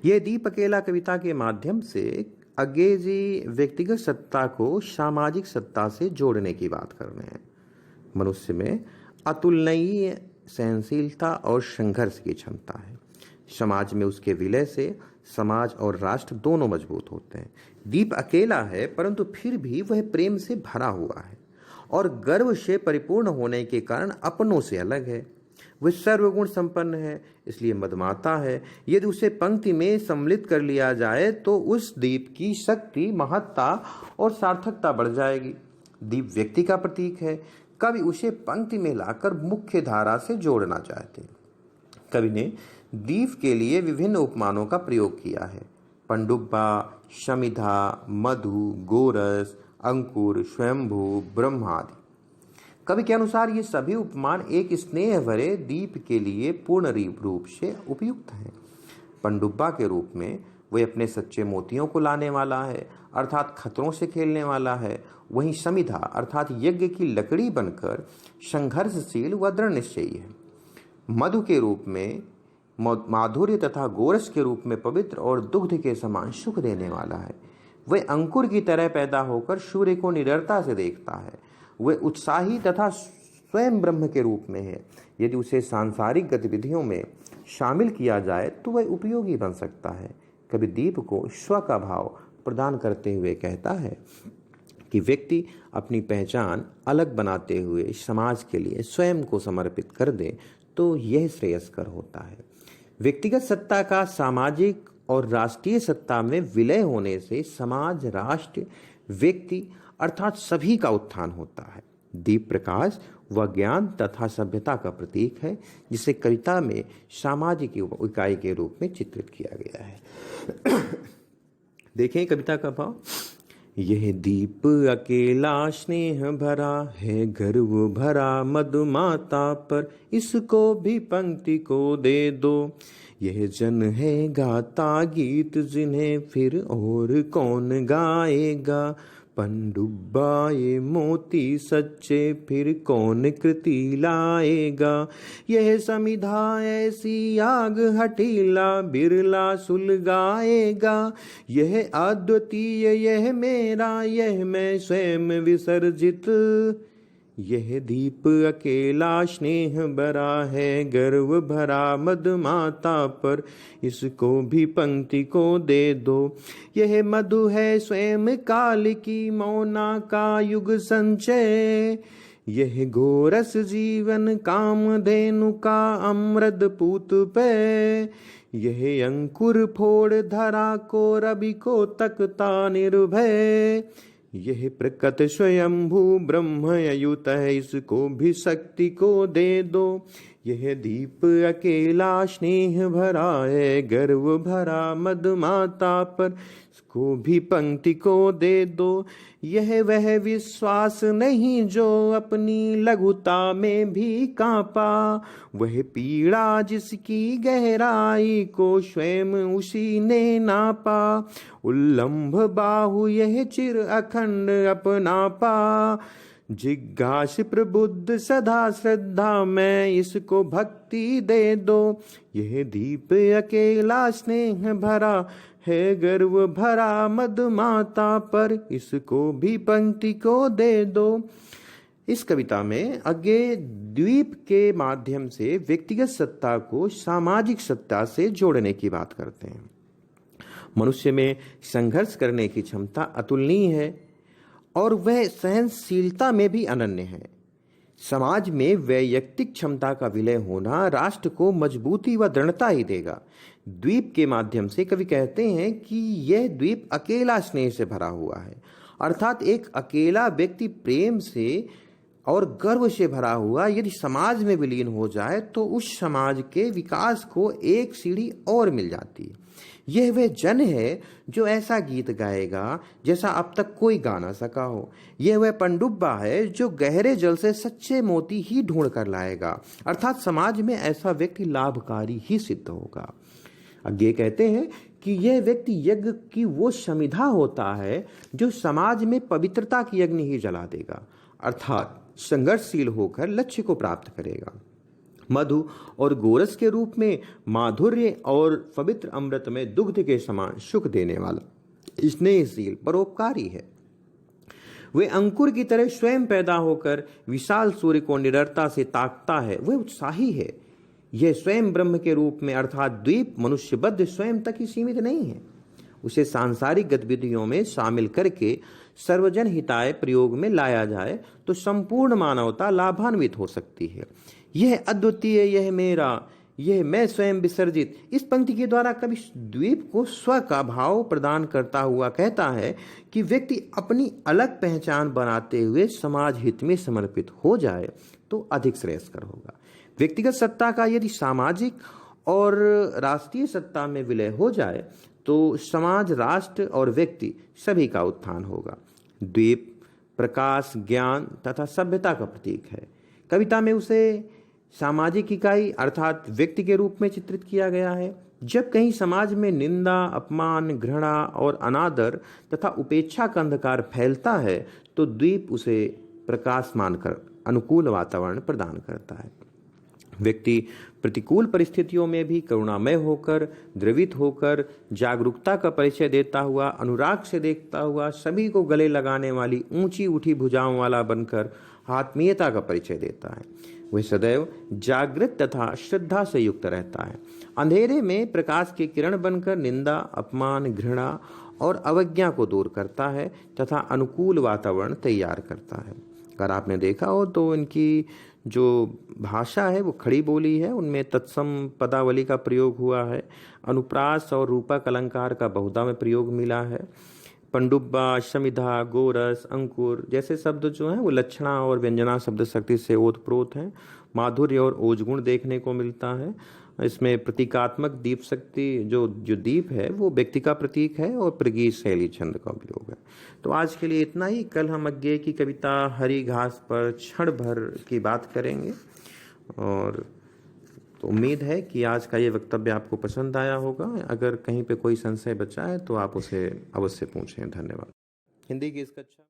यह दीप अकेला कविता के माध्यम से अज्ञे जी व्यक्तिगत सत्ता को सामाजिक सत्ता से जोड़ने की बात कर रहे हैं। मनुष्य में अतुलनीय सहनशीलता और संघर्ष की क्षमता है। समाज में उसके विलय से समाज और राष्ट्र दोनों मजबूत होते हैं। दीप अकेला है, परंतु फिर भी वह प्रेम से भरा हुआ है और गर्व से परिपूर्ण होने के कारण अपनों से अलग है। वह सर्वगुण संपन्न है, इसलिए मदमाता है। यदि उसे पंक्ति में सम्मिलित कर लिया जाए तो उस दीप की शक्ति, महत्ता और सार्थकता बढ़ जाएगी। दीप व्यक्ति का प्रतीक है। कवि उसे पंक्ति में लाकर मुख्य धारा से जोड़ना चाहते हैं। कवि ने दीप के लिए विभिन्न उपमानों का प्रयोग किया है। पंडुब्बा, शमिधा, मधु, गोरस, अंकुर, स्वयंभू, ब्रह्मा आदि। कवि के अनुसार ये सभी उपमान एक स्नेह भरे दीप के लिए पूर्ण रूप से उपयुक्त हैं। पंडुब्बा के रूप में वह अपने सच्चे मोतियों को लाने वाला है, अर्थात खतरों से खेलने वाला है। वहीं समिधा अर्थात यज्ञ की लकड़ी बनकर संघर्षशील व दृढ़ निश्चयी है। मधु के रूप में माधुर्य तथा गोरस के रूप में पवित्र और दुग्ध के समान सुख देने वाला है। वह अंकुर की तरह पैदा होकर सूर्य को निडरता से देखता है। वह उत्साही तथा स्वयं ब्रह्म के रूप में है। यदि उसे सांसारिक गतिविधियों में शामिल किया जाए तो वह उपयोगी बन सकता है। कवि दीप को स्व का भाव प्रदान करते हुए कहता है कि व्यक्ति अपनी पहचान अलग बनाते हुए समाज के लिए स्वयं को समर्पित कर दे तो यह श्रेयस्कर होता है। व्यक्तिगत सत्ता का सामाजिक और राष्ट्रीय सत्ता में विलय होने से समाज, राष्ट्र, व्यक्ति अर्थात सभी का उत्थान होता है। दीप प्रकाश व ज्ञान तथा सभ्यता का प्रतीक है, जिसे कविता में सामाजिक इकाई के रूप में चित्रित किया गया है। देखें कविता का भाव। यह दीप अकेला स्नेह भरा है, गर्व भरा मधुमाता पर, इसको भी पंक्ति को दे दो। यह जन है गाता गीत जिन्हें फिर और कौन गाएगा। पंडुब्बा ये मोती सच्चे फिर कौन कृति लाएगा। यह समिधा ऐसी आग हठीला बिरला सुलगाएगा। यह अद्वितीय यह मेरा यह मैं स्वयं विसर्जित। यह दीप अकेला स्नेह भरा है, गर्व भरा मधुमाता पर, इसको भी पंक्ति को दे दो। यह मधु है स्वयं काल की मौना का युग संचय। यह गोरस जीवन कामधेनु का अमृत पूत पे। यह अंकुर फोड़ धरा को रवि को तकता निर्भय। यह प्रकट स्वयंभू ब्रह्म अयुत है, इसको भी शक्ति को दे दो। यह दीप अकेला स्नेह भरा है, गर्व भरा मधुमाता पर, इसको भी पंक्ति को दे दो। यह वह विश्वास नहीं जो अपनी लघुता में भी कांपा। वह पीड़ा जिसकी गहराई को स्वयं उसी ने नापा। उल्लंभ बाहु यह चिर अखंड अपना पा। जिज्ञास प्रबुद्ध सदा श्रद्धा में, इसको भक्ति दे दो। यह दीप अकेला स्नेह भरा है, गर्व भरा मधुमाता पर, इसको भी पंक्ति को दे दो। इस कविता में अज्ञे द्वीप के माध्यम से व्यक्तिगत सत्ता को सामाजिक सत्ता से जोड़ने की बात करते हैं। मनुष्य में संघर्ष करने की क्षमता अतुलनीय है और वह सहनशीलता में भी अनन्य है। समाज में वैयक्तिक क्षमता का विलय होना राष्ट्र को मजबूती व दृढ़ता ही देगा। द्वीप के माध्यम से कवि कहते हैं कि यह द्वीप अकेला स्नेह से भरा हुआ है, अर्थात एक अकेला व्यक्ति प्रेम से और गर्व से भरा हुआ यदि समाज में विलीन हो जाए तो उस समाज के विकास को एक सीढ़ी और मिल जाती है। यह वह जन है जो ऐसा गीत गाएगा जैसा अब तक कोई गा ना सका हो। यह वह पंडुब्बा है जो गहरे जल से सच्चे मोती ही ढूंढ कर लाएगा, अर्थात समाज में ऐसा व्यक्ति लाभकारी ही सिद्ध होगा। आगे कहते हैं कि यह व्यक्ति यज्ञ की वो समिधा होता है जो समाज में पवित्रता की अग्नि ही जला देगा, अर्थात संघर्षशील होकर लक्ष्य को प्राप्त करेगा। मधु और गोरस के रूप में, माधुर्य और पवित्र अमृत में दुग्ध के समान सुख देने वाला, स्नेहशील, परोपकारी है। वे अंकुर की तरह स्वयं पैदा होकर विशाल सूर्य को निडरता से ताकता है। वह उत्साही है। यह स्वयं ब्रह्म के रूप में अर्थात द्वीप मनुष्यबद्ध स्वयं तक ही सीमित नहीं है। उसे सांसारिक गतिविधियों में शामिल करके सर्वजन हिताय प्रयोग में लाया जाए तो संपूर्ण मानवता लाभान्वित हो सकती है। यह अद्वितीय, यह मेरा, यह मैं स्वयं विसर्जित, इस पंक्ति के द्वारा कवि द्वीप को स्व का भाव प्रदान करता हुआ कहता है कि व्यक्ति अपनी अलग पहचान बनाते हुए समाज हित में समर्पित हो जाए तो अधिक श्रेयस्कर होगा। व्यक्तिगत सत्ता का यदि सामाजिक और राष्ट्रीय सत्ता में विलय हो जाए तो समाज, राष्ट्र और व्यक्ति सभी का उत्थान होगा। द्वीप प्रकाश, ज्ञान तथा सभ्यता का प्रतीक है। कविता में उसे सामाजिक इकाई अर्थात व्यक्ति के रूप में चित्रित किया गया है। जब कहीं समाज में निंदा, अपमान, घृणा और अनादर तथा उपेक्षा का अंधकार फैलता है तो द्वीप उसे प्रकाश मानकर अनुकूल वातावरण प्रदान करता है। व्यक्ति प्रतिकूल परिस्थितियों में भी करुणामय होकर, द्रवित होकर, जागरूकता का परिचय देता हुआ, अनुराग से देखता हुआ, सभी को गले लगाने वाली ऊंची उठी भुजाओं वाला बनकर आत्मीयता का परिचय देता है। वह सदैव जागृत तथा श्रद्धा से युक्त रहता है। अंधेरे में प्रकाश की किरण बनकर निंदा, अपमान, घृणा और अवज्ञा को दूर करता है तथा अनुकूल वातावरण तैयार करता है। अगर आपने देखा हो तो इनकी जो भाषा है वो खड़ी बोली है, उनमें तत्सम पदावली का प्रयोग हुआ है। अनुप्रास और रूपक अलंकार का बहुधा में प्रयोग मिला है। पंडुब्बा, शमिधा, गोरस, अंकुर जैसे शब्द जो हैं वो लक्षणा और व्यंजना शब्द शक्ति से ओतप्रोत हैं। माधुर्य और ओजगुण देखने को मिलता है। इसमें प्रतीकात्मक दीप शक्ति जो दीप है वो व्यक्ति का प्रतीक है और प्रगीत शैली छंद का उपयोग है। तो आज के लिए इतना ही। कल हम अज्ञेय की कविता हरी घास पर क्षण भर की बात करेंगे। और तो उम्मीद है कि आज का ये वक्तव्य आपको पसंद आया होगा। अगर कहीं पे कोई संशय बचा है तो आप उसे अवश्य पूछें। धन्यवाद। हिंदी की इस कक्षा